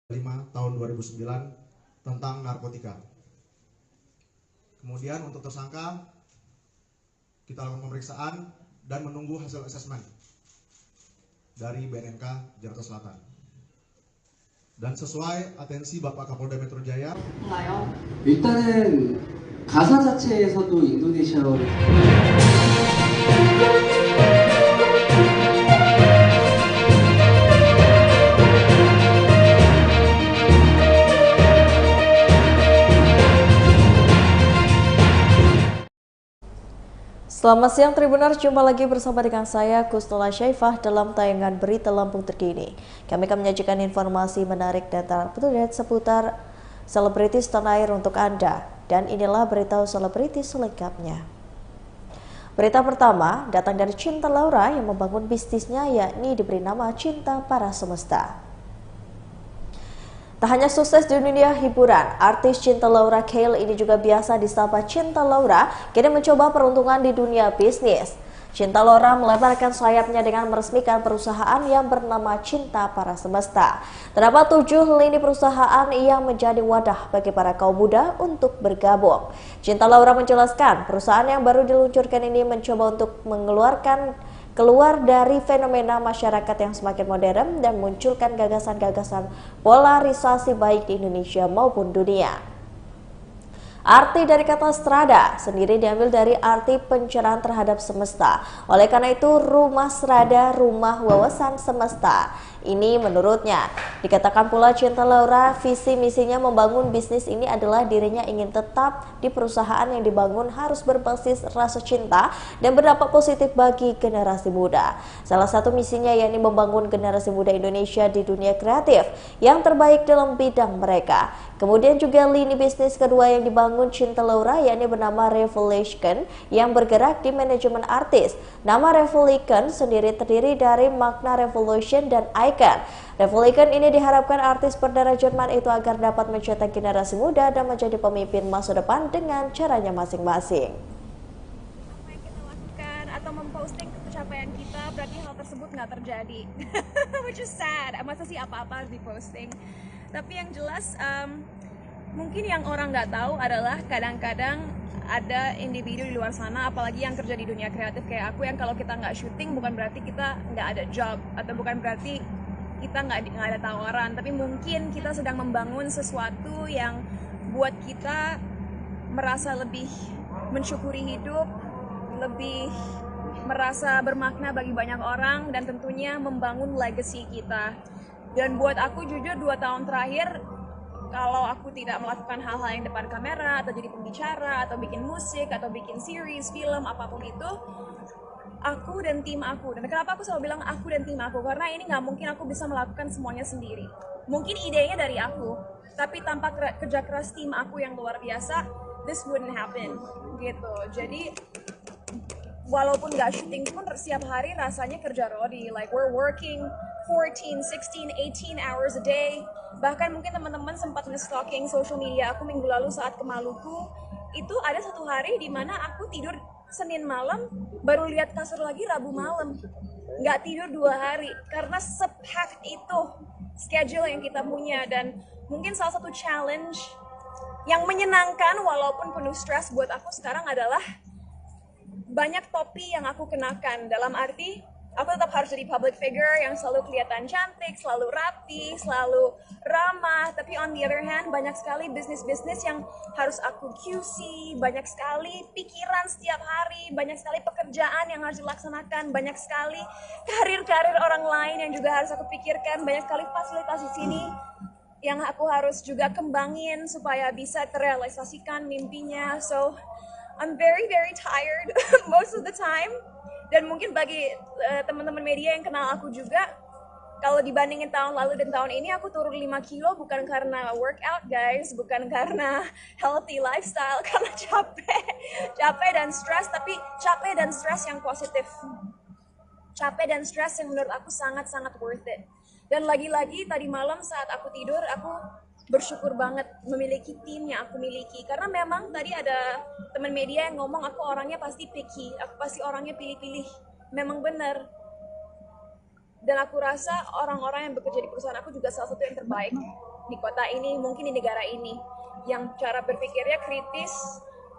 5 tahun 2009 tentang narkotika. Kemudian untuk tersangka kita lakukan pemeriksaan dan menunggu hasil asesmen dari BNNK Jakarta Selatan. Dan sesuai atensi Bapak Kapolda Metro Jaya, 일단은 가사 자체에서도 인도네시아어를 Selamat siang Tribuners, jumpa lagi bersama dengan saya Kustula Syaifah dalam tayangan Berita Lampung Terkini. Kami akan menyajikan informasi menarik dan terupdate seputar selebritis tanah air untuk Anda. Dan inilah berita selebritis selengkapnya. Berita pertama datang dari Cinta Laura yang membangun bisnisnya yakni diberi nama Cinta Para Semesta. Tak hanya sukses di dunia hiburan, artis Cinta Laura Kale ini juga biasa disapa Cinta Laura kini mencoba peruntungan di dunia bisnis. Cinta Laura melebarkan sayapnya dengan meresmikan perusahaan yang bernama Cinta Para Semesta. Terdapat 7 lini perusahaan yang menjadi wadah bagi para kaum muda untuk bergabung. Cinta Laura menjelaskan perusahaan yang baru diluncurkan ini mencoba untuk keluar dari fenomena masyarakat yang semakin modern dan munculkan gagasan-gagasan polarisasi baik di Indonesia maupun dunia. Arti dari kata strada sendiri diambil dari arti pencerahan terhadap semesta. Oleh karena itu, rumah strada, rumah wawasan semesta. Ini menurutnya. Dikatakan pula Cinta Laura, visi misinya membangun bisnis ini adalah dirinya ingin tetap di perusahaan yang dibangun harus berbasis rasa cinta dan berdampak positif bagi generasi muda. Salah satu misinya yakni membangun generasi muda Indonesia di dunia kreatif yang terbaik dalam bidang mereka. Kemudian juga lini bisnis kedua yang dibangun Cinta Laura yakni bernama Revolution yang bergerak di manajemen artis. Nama Revolution sendiri terdiri dari makna revolution dan icon. Revolution ini diharapkan artis berdarah Jerman itu agar dapat mencetak generasi muda dan menjadi pemimpin masa depan dengan caranya masing-masing. Apa yang kita lakukan atau memposting pencapaian kita berarti hal tersebut nggak terjadi. Which is sad. Masa sih apa-apa harus diposting. Tapi yang jelas mungkin yang orang nggak tahu adalah kadang-kadang ada individu di luar sana, apalagi yang kerja di dunia kreatif kayak aku, yang kalau kita nggak syuting bukan berarti kita nggak ada job, atau bukan berarti kita nggak ada tawaran, tapi mungkin kita sedang membangun sesuatu yang buat kita merasa lebih mensyukuri hidup, lebih merasa bermakna bagi banyak orang, dan tentunya membangun legacy kita. Dan buat aku jujur 2 tahun terakhir, kalau aku tidak melakukan hal-hal yang depan kamera, atau jadi pembicara, atau bikin musik, atau bikin series, film, apapun itu, aku dan tim aku. Dan kenapa aku selalu bilang aku dan tim aku? Karena ini nggak mungkin aku bisa melakukan semuanya sendiri. Mungkin idenya dari aku, tapi tanpa kerja keras tim aku yang luar biasa, this wouldn't happen, gitu. Jadi, walaupun nggak syuting pun setiap hari rasanya kerja rodi, like we're working 14, 16, 18 hours a day. Bahkan mungkin teman-teman sempat nge-stalking social media aku minggu lalu saat ke Maluku. Itu ada 1 hari di mana aku tidur Senin malam, baru lihat kasur lagi Rabu malam. Nggak tidur 2 hari, karena se-packed itu schedule yang kita punya. Dan mungkin salah satu challenge yang menyenangkan walaupun penuh stres buat aku sekarang adalah banyak topi yang aku kenakan, dalam arti aku tetap harus jadi public figure yang selalu kelihatan cantik, selalu rapi, selalu ramah. Tapi on the other hand, banyak sekali bisnis-bisnis yang harus aku QC, banyak sekali pikiran setiap hari, banyak sekali pekerjaan yang harus dilaksanakan, banyak sekali karir-karir orang lain yang juga harus aku pikirkan, banyak sekali fasilitas di sini yang aku harus juga kembangin supaya bisa terrealisasikan mimpinya. So I'm very tired most of the time. Dan mungkin bagi teman-teman media yang kenal aku juga, kalau dibandingin tahun lalu dan tahun ini, aku turun 5 kilo bukan karena workout guys, bukan karena healthy lifestyle, karena capek dan stres, tapi capek dan stres yang positif. Capek dan stres yang menurut aku sangat-sangat worth it. Dan lagi-lagi tadi malam saat aku tidur, aku bersyukur banget memiliki tim yang aku miliki, karena memang tadi ada teman media yang ngomong aku orangnya pasti picky, aku pasti orangnya pilih-pilih. Memang benar. Dan aku rasa orang-orang yang bekerja di perusahaan aku juga salah satu yang terbaik. di kota ini, mungkin di negara ini, yang cara berpikirnya kritis,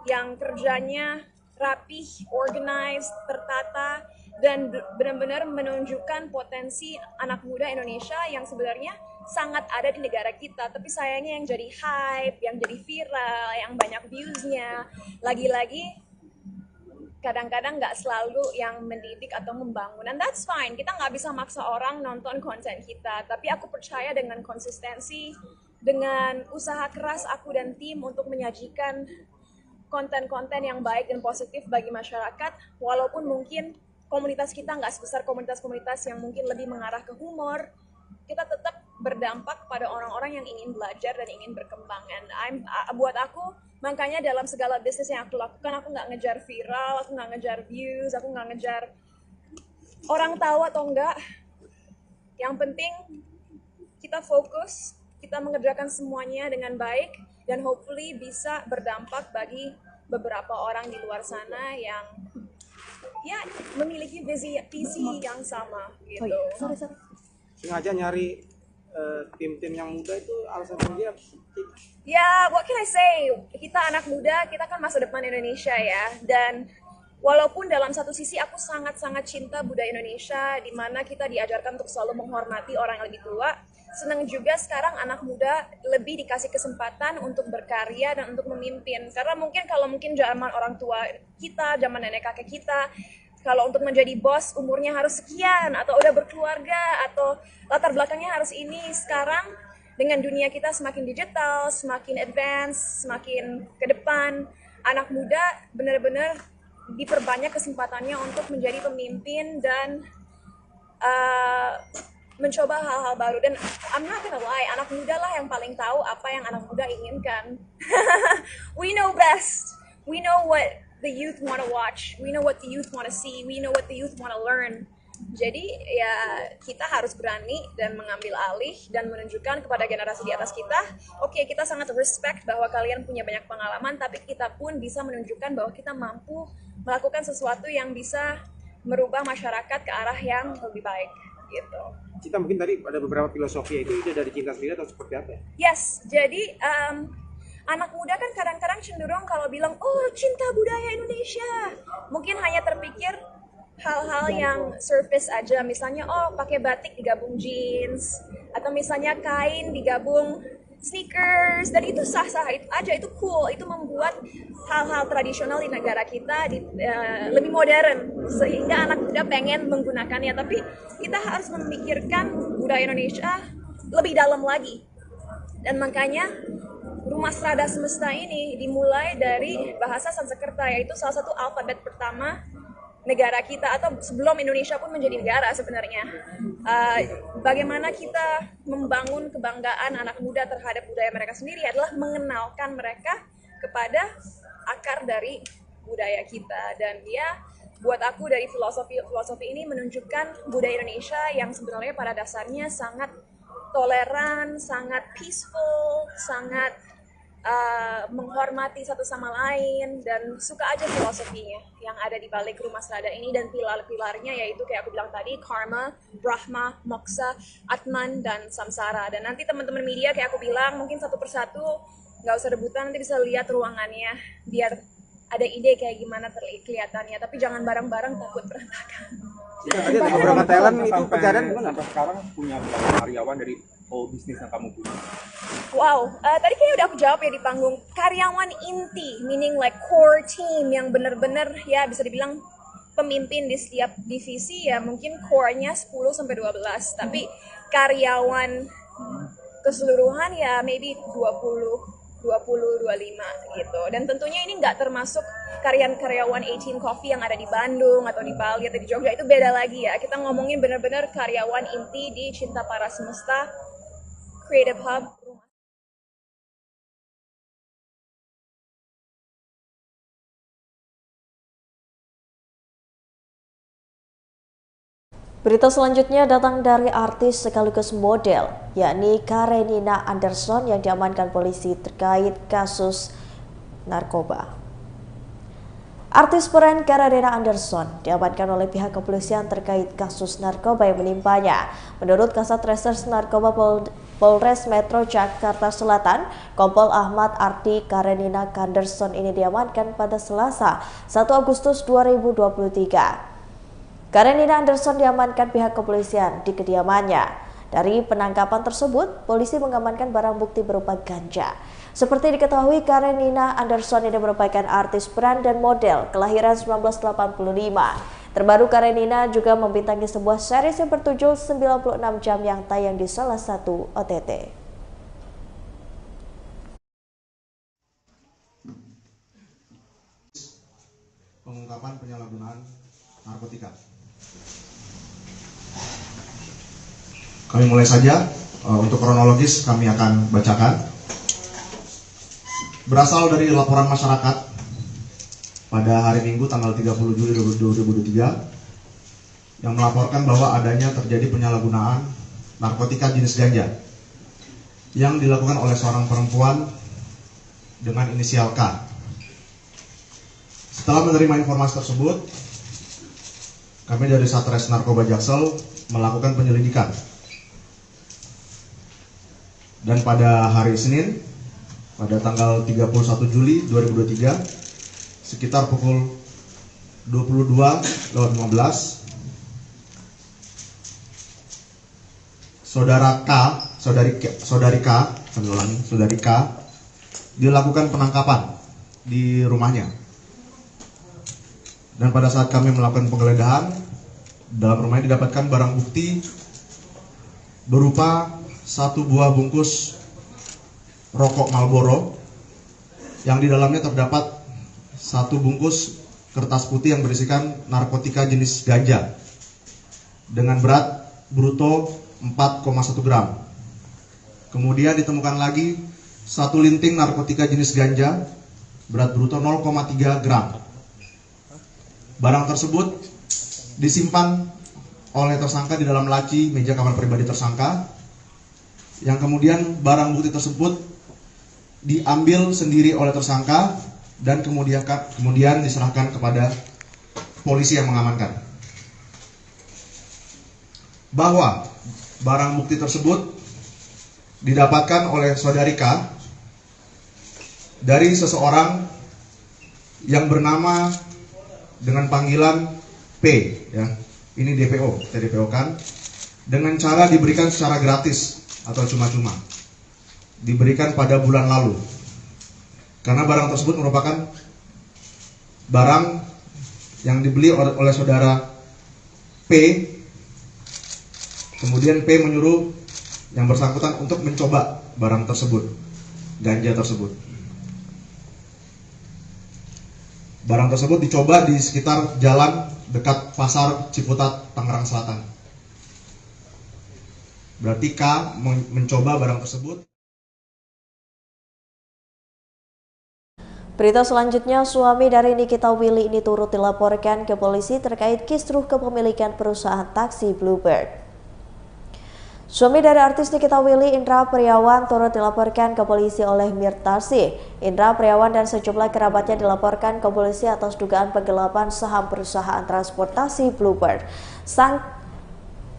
yang kerjanya rapih, organized, tertata, dan benar-benar menunjukkan potensi anak muda Indonesia yang sebenarnya sangat ada di negara kita, tapi sayangnya yang jadi hype, yang jadi viral, yang banyak views-nya, lagi-lagi kadang-kadang nggak selalu yang mendidik atau membangun, and that's fine. Kita nggak bisa maksa orang nonton konten kita, tapi aku percaya dengan konsistensi, dengan usaha keras aku dan tim untuk menyajikan konten-konten yang baik dan positif bagi masyarakat, walaupun mungkin komunitas kita nggak sebesar komunitas-komunitas yang mungkin lebih mengarah ke humor, kita tetap berdampak pada orang-orang yang ingin belajar dan ingin berkembang. And buat aku, makanya dalam segala bisnis yang aku lakukan, aku nggak ngejar viral, aku nggak ngejar views, aku nggak ngejar orang tahu atau enggak. Yang penting kita fokus, kita mengerjakan semuanya dengan baik, dan hopefully bisa berdampak bagi beberapa orang di luar sana yang ya memiliki visi yang sama gitu. Sengaja nyari tim-tim yang muda itu alasan dia. Ya, what can I say? Kita anak muda, kita kan masa depan Indonesia ya. Dan walaupun dalam satu sisi aku sangat-sangat cinta budaya Indonesia, di mana kita diajarkan untuk selalu menghormati orang yang lebih tua, senang juga sekarang anak muda lebih dikasih kesempatan untuk berkarya dan untuk memimpin. Karena kalau mungkin zaman orang tua kita, zaman nenek kakek kita, kalau untuk menjadi bos umurnya harus sekian, atau udah berkeluarga, atau latar belakangnya harus ini. Sekarang dengan dunia kita semakin digital, semakin advance, semakin ke depan, anak muda benar-benar diperbanyak kesempatannya untuk menjadi pemimpin dan mencoba hal-hal baru. Dan I'm not gonna lie, anak muda lah yang paling tahu apa yang anak muda inginkan. We know best. We know what the youth want to watch. We know what the youth want to see. We know what the youth want to learn. Jadi ya kita harus berani dan mengambil alih dan menunjukkan kepada generasi di atas kita, oke, kita sangat respect bahwa kalian punya banyak pengalaman, tapi kita pun bisa menunjukkan bahwa kita mampu melakukan sesuatu yang bisa merubah masyarakat ke arah yang lebih baik gitu. Kita mungkin tadi ada beberapa filosofi, itu dari cinta sendiri atau seperti apa ya? Yes, jadi anak muda kan kadang-kadang cenderung kalau bilang, oh cinta budaya Indonesia, mungkin hanya terpikir hal-hal yang surface aja, misalnya oh pakai batik digabung jeans, atau misalnya kain digabung sneakers, dan itu sah-sah aja, itu cool, itu membuat hal-hal tradisional di negara kita lebih modern, sehingga anak muda pengen menggunakannya. Tapi kita harus memikirkan budaya Indonesia lebih dalam lagi, dan makanya Rumah Strada Semesta ini dimulai dari bahasa Sanskerta, yaitu salah satu alfabet pertama negara kita, atau sebelum Indonesia pun menjadi negara sebenarnya. Bagaimana kita membangun kebanggaan anak muda terhadap budaya mereka sendiri adalah mengenalkan mereka kepada akar dari budaya kita. Dan ya, buat aku dari filosofi ini menunjukkan budaya Indonesia yang sebenarnya pada dasarnya sangat toleran, sangat peaceful, sangat menghormati satu sama lain, dan suka aja filosofinya yang ada di balik Rumah Strada ini. Dan pilar-pilarnya yaitu kayak aku bilang tadi, karma, brahma, moksa, atman, dan samsara. Dan nanti teman-teman media kayak aku bilang mungkin satu persatu, nggak usah rebutan, nanti bisa lihat ruangannya biar ada ide kayak gimana kelihatannya, tapi jangan bareng-bareng, takut berantakan. Ada beberapa talent itu pencarian gimana? Sampai sekarang punya berapa karyawan dari bisnis yang kamu punya? Wow, tadi kayaknya udah aku jawab ya di panggung. Karyawan inti, meaning like core team yang bener-bener ya bisa dibilang pemimpin di setiap divisi, ya mungkin core-nya 10-12. Tapi karyawan keseluruhan ya maybe 20-25 gitu. Dan tentunya ini nggak termasuk karyawan 18 Coffee yang ada di Bandung atau di Bali atau di Jogja, itu beda lagi ya. Kita ngomongin bener-bener karyawan inti di Cinta Para Semesta Creative Hub. Berita selanjutnya datang dari artis sekaligus model, yakni Karenina Anderson yang diamankan polisi terkait kasus narkoba. Artis peran Karenina Anderson diamankan oleh pihak kepolisian terkait kasus narkoba yang menimpanya. Menurut Kasat Reserse Narkoba Polres Metro Jakarta Selatan, Kompol Ahmad Ardi Karenina Kanderson ini diamankan pada Selasa, 1 Agustus 2023. Karenina Anderson diamankan pihak kepolisian di kediamannya. Dari penangkapan tersebut, polisi mengamankan barang bukti berupa ganja. Seperti diketahui, Karenina Anderson ini merupakan artis peran dan model kelahiran 1985. Terbaru, Karenina juga membintangi sebuah series yang berjudul 96 Jam yang tayang di salah satu OTT. Pengungkapan penyalahgunaan narkotika. Kami mulai saja, untuk kronologis kami akan bacakan. Berasal dari laporan masyarakat pada hari Minggu tanggal 30 Juli 2023 yang melaporkan bahwa adanya terjadi penyalahgunaan narkotika jenis ganja yang dilakukan oleh seorang perempuan dengan inisial K. Setelah menerima informasi tersebut, kami dari Satres Narkoba Jaksel melakukan penyelidikan. Dan pada hari Senin, pada tanggal 31 Juli 2023, sekitar pukul 22.15, saudari K, dilakukan penangkapan di rumahnya. Dan pada saat kami melakukan penggeledahan, dalam rumahnya didapatkan barang bukti berupa 1 buah bungkus rokok Marlboro yang di dalamnya terdapat 1 bungkus kertas putih yang berisikan narkotika jenis ganja dengan berat bruto 4,1 gram. Kemudian ditemukan lagi 1 linting narkotika jenis ganja berat bruto 0,3 gram. Barang tersebut disimpan oleh tersangka di dalam laci meja kamar pribadi tersangka, yang kemudian barang bukti tersebut diambil sendiri oleh tersangka dan kemudian diserahkan kepada polisi yang mengamankan. Bahwa barang bukti tersebut didapatkan oleh saudari K dari seseorang yang bernama dengan panggilan P, ya. Ini DPO, kita DPO kan, dengan cara diberikan secara gratis atau cuma-cuma, diberikan pada bulan lalu, karena barang tersebut merupakan barang yang dibeli oleh saudara P. Kemudian P menyuruh yang bersangkutan untuk mencoba barang tersebut, ganja tersebut. Barang tersebut dicoba di sekitar jalan dekat Pasar Ciputat, Tangerang Selatan. Berarti K mencoba barang tersebut. Berita selanjutnya, suami dari Nikita Willy ini turut dilaporkan ke polisi terkait kisruh kepemilikan perusahaan taksi Bluebird. Suami dari artis Nikita Willy, Indra Priawan, turut dilaporkan ke polisi oleh Mirtarsih. Indra Priawan dan sejumlah kerabatnya dilaporkan ke polisi atas dugaan penggelapan saham perusahaan transportasi Bluebird.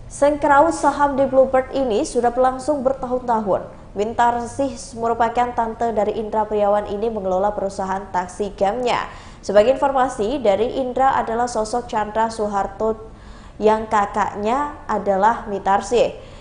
Sengkeraut saham di Bluebird ini sudah berlangsung bertahun-tahun. Mirtarsih merupakan tante dari Indra Priawan ini mengelola perusahaan taksi gamnya. Sebagai informasi, dari Indra adalah sosok Chandra Soeharto yang kakaknya adalah Mirtarsih.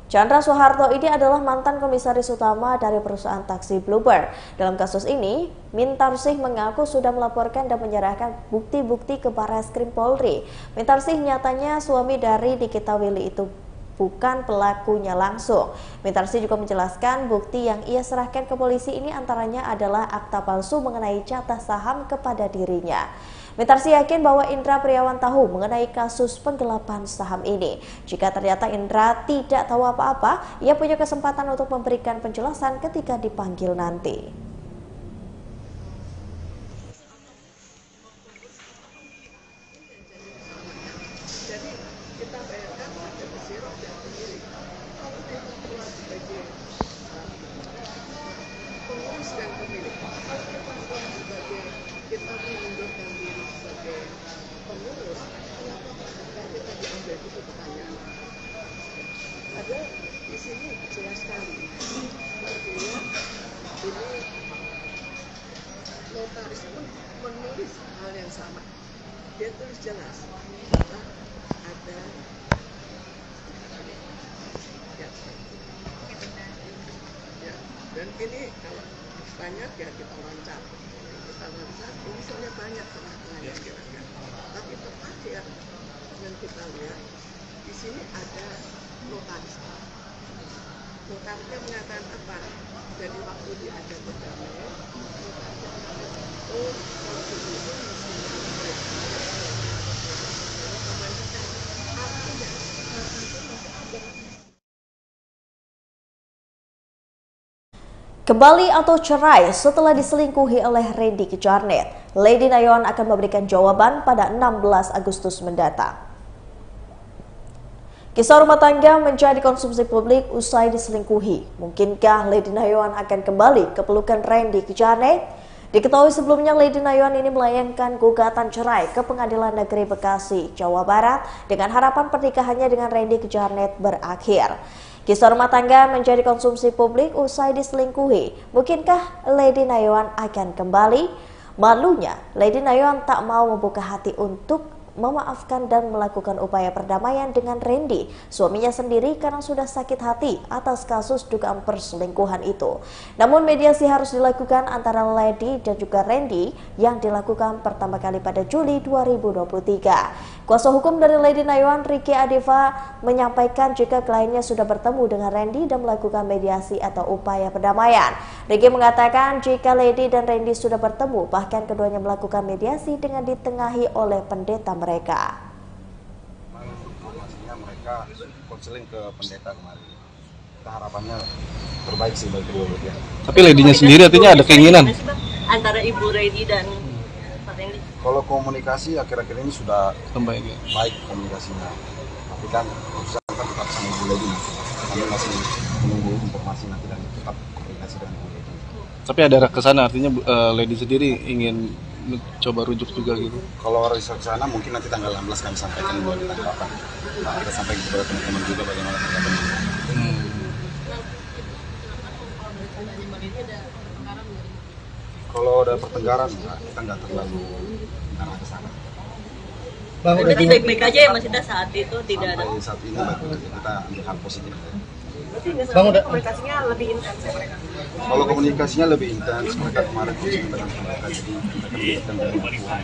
Chandra Soeharto ini adalah mantan komisaris utama dari perusahaan taksi Bluebird. Dalam kasus ini, Mirtarsih mengaku sudah melaporkan dan menyerahkan bukti-bukti ke Barreskrim Polri. Mirtarsih nyatanya suami dari Nikita Willy itu bukan pelakunya langsung. Mirtarsih juga menjelaskan bukti yang ia serahkan ke polisi ini antaranya adalah akta palsu mengenai jatah saham kepada dirinya. Mirtarsih yakin bahwa Indra Priawan tahu mengenai kasus penggelapan saham ini. Jika ternyata Indra tidak tahu apa-apa, ia punya kesempatan untuk memberikan penjelasan ketika dipanggil nanti. Ada menulis hal yang sama. Dia tulis jelas bahwa ada ya, dan ini kalau banyak ya kita loncat misalnya banyak tengah-tengah yang kira-kira, tapi terakhir yang kita lihat di sini ada notaris. Notarisnya mengatakan apa? Jadi waktu diajak berdamai, notarisnya mengatakan, oh kalau begitu artinya Kembali atau cerai setelah diselingkuhi oleh Randy Kejarnet, Lady Nayon akan memberikan jawaban pada 16 Agustus mendatang. Kisah rumah tangga menjadi konsumsi publik usai diselingkuhi. Mungkinkah Lady Nayon akan kembali ke pelukan Randy Kejarnet? Diketahui sebelumnya Lady Nayon ini melayangkan gugatan cerai ke Pengadilan Negeri Bekasi, Jawa Barat dengan harapan pernikahannya dengan Randy Kejarnet berakhir. Kisah rumah tangga menjadi konsumsi publik usai diselingkuhi. Mungkinkah Lady Nayon akan kembali? Malunya, Lady Nayon tak mau membuka hati untuk memaafkan dan melakukan upaya perdamaian dengan Randy, suaminya sendiri, karena sudah sakit hati atas kasus dugaan perselingkuhan itu. Namun mediasi harus dilakukan antara Lady dan juga Randy yang dilakukan pertama kali pada Juli 2023. Kuasa hukum dari Lady Nayon, Ricky Adiva, menyampaikan jika kliennya sudah bertemu dengan Randy dan melakukan mediasi atau upaya perdamaian. Ricky mengatakan jika Lady dan Randy sudah bertemu, bahkan keduanya melakukan mediasi dengan ditengahi oleh pendeta mereka. Informasinya mereka konseling ke pendeta kemarin. Kita harapannya terbaik sih bagi kedua belah. Tapi Lady-nya sendiri artinya ada keinginan antara Ibu Randy dan Pak Randy. Kalau komunikasi akhir-akhir ini sudah baik komunikasinya. Tapi kan urusan kan tetap sama Ibu Lady. Kami masih menunggu informasi nanti dan tetap komunikasi dengan Ibu Lady. Tapi ada ke sana artinya Lady sendiri ingin coba rujuk juga gitu. Kalau riset ke sana mungkin nanti tanggal 16 kami sampaikan bahwa ditanggapan. Nah, kita sampaikan kepada teman-teman juga bagaimana tanggapannya. Kalau ada pertengkaran, kita nggak terlalu karena ke sana. Berarti baik-baik aja ya maksudnya saat itu tidak ada. Sampai saat ini baik-baik kita ambil hal positif. komunikasinya lebih intens ya mereka? Kalau komunikasinya lebih intens, mereka kemarin dengan mereka jadi mereka berikan.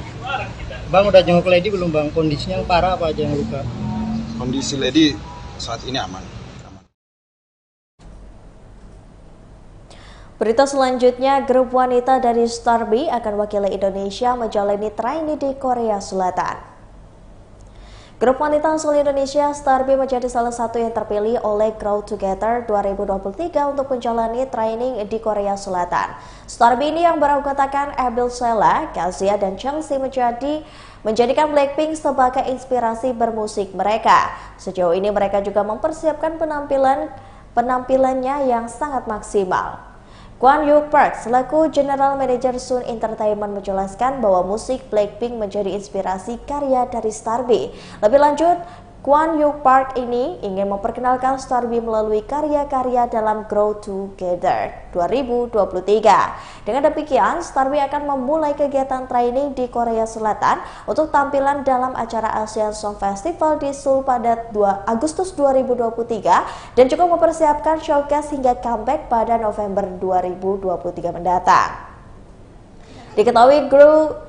Bang udah jenguk Lady belum bang? Kondisinya yang parah apa aja yang luka? Kondisi Lady saat ini aman. Berita selanjutnya, grup wanita dari Starby akan wakili Indonesia menjalani training di Korea Selatan. Grup wanita asal Indonesia, Starby menjadi salah satu yang terpilih oleh Grow Together 2023 untuk menjalani training di Korea Selatan. Starby ini yang beranggotakan Abel Sela, Kazia, dan Chelsea menjadikan Blackpink sebagai inspirasi bermusik mereka. Sejauh ini mereka juga mempersiapkan penampilannya yang sangat maksimal. Kwon Hyuk Park selaku General Manager Sun Entertainment menjelaskan bahwa musik Blackpink menjadi inspirasi karya dari Starby. Lebih lanjut, Kwon Hyuk Park ini ingin memperkenalkan Starby melalui karya-karya dalam Grow Together 2023. Dengan demikian, Starby akan memulai kegiatan training di Korea Selatan untuk tampilan dalam acara Asian Song Festival di Seoul pada 2 Agustus 2023 dan juga mempersiapkan showcase hingga comeback pada November 2023 mendatang. Diketahui Grow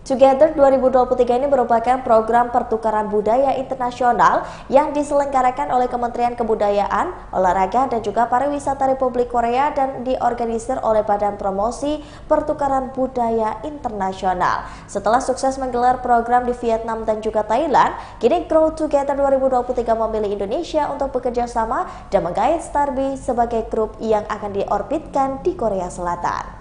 Together 2023 ini merupakan program pertukaran budaya internasional yang diselenggarakan oleh Kementerian Kebudayaan, Olahraga, dan juga Pariwisata Republik Korea dan diorganisir oleh Badan Promosi Pertukaran Budaya Internasional. Setelah sukses menggelar program di Vietnam dan juga Thailand, kini Grow Together 2023 memilih Indonesia untuk bekerja sama dan menggait Starby sebagai grup yang akan diorbitkan di Korea Selatan.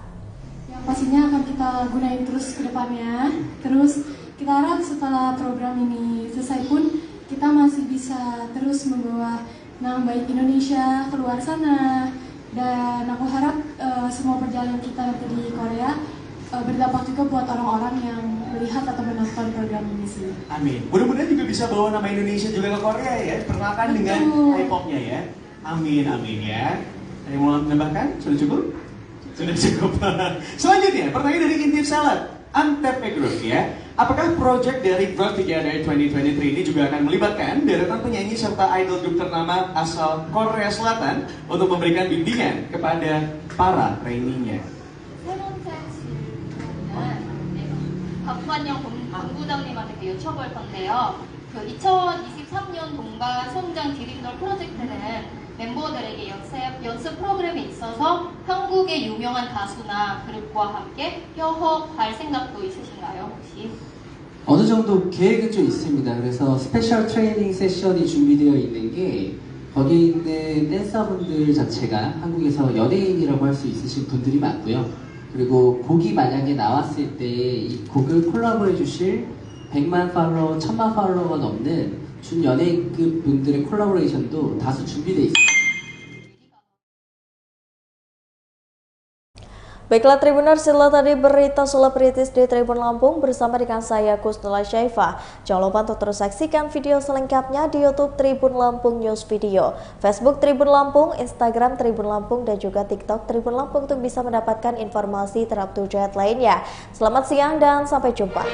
Pastinya akan kita gunain terus ke depannya. Terus kita harap setelah program ini selesai pun kita masih bisa terus membawa nama baik Indonesia keluar sana. Dan aku harap semua perjalanan kita nanti di Korea berdampak juga buat orang-orang yang melihat atau menonton program ini sih. Amin. Mudah-mudahan juga bisa bawa nama Indonesia juga ke Korea ya. Perkenalkan dengan K-popnya ya. Amin, amin ya. Ada yang mau menambahkan? Sudah cukup? Sudah cukup. Selanjutnya, pertanyaan dari Intip Salad. Antep Group ya. Apakah project dari Grow Together 2023 ini juga akan melibatkan deretan penyanyi serta idol grup ternama asal Korea Selatan untuk memberikan bimbingan kepada para trainee-nya? 세 번째 질문은 박관영 본부장님한테 여쭤볼 건데요. 그 2023년 동가 수영장 드림돌 프로젝트는 멤버들에게 연습 프로그램이 있어서 한국의 유명한 가수나 그룹과 함께 협업할 생각도 있으신가요, 혹시? 어느 정도 계획은 좀 있습니다. 그래서 스페셜 트레이닝 세션이 준비되어 있는 게 거기 있는 댄서분들 자체가 한국에서 연예인이라고 할 수 있으신 분들이 많고요. 그리고 곡이 만약에 나왔을 때 이 곡을 콜라보해 주실 100만 팔로워, 1000만 팔로워가 넘는 준연예인급 분들의 콜라보레이션도 다수 준비되어 있습니다. Baiklah Tribuners, itulah tadi berita selebritis di Tribun Lampung bersama dengan saya Kusnula Syaifah. Jangan lupa untuk terus saksikan video selengkapnya di YouTube Tribun Lampung News Video, Facebook Tribun Lampung, Instagram Tribun Lampung, dan juga TikTok Tribun Lampung untuk bisa mendapatkan informasi terupdate lainnya. Selamat siang dan sampai jumpa.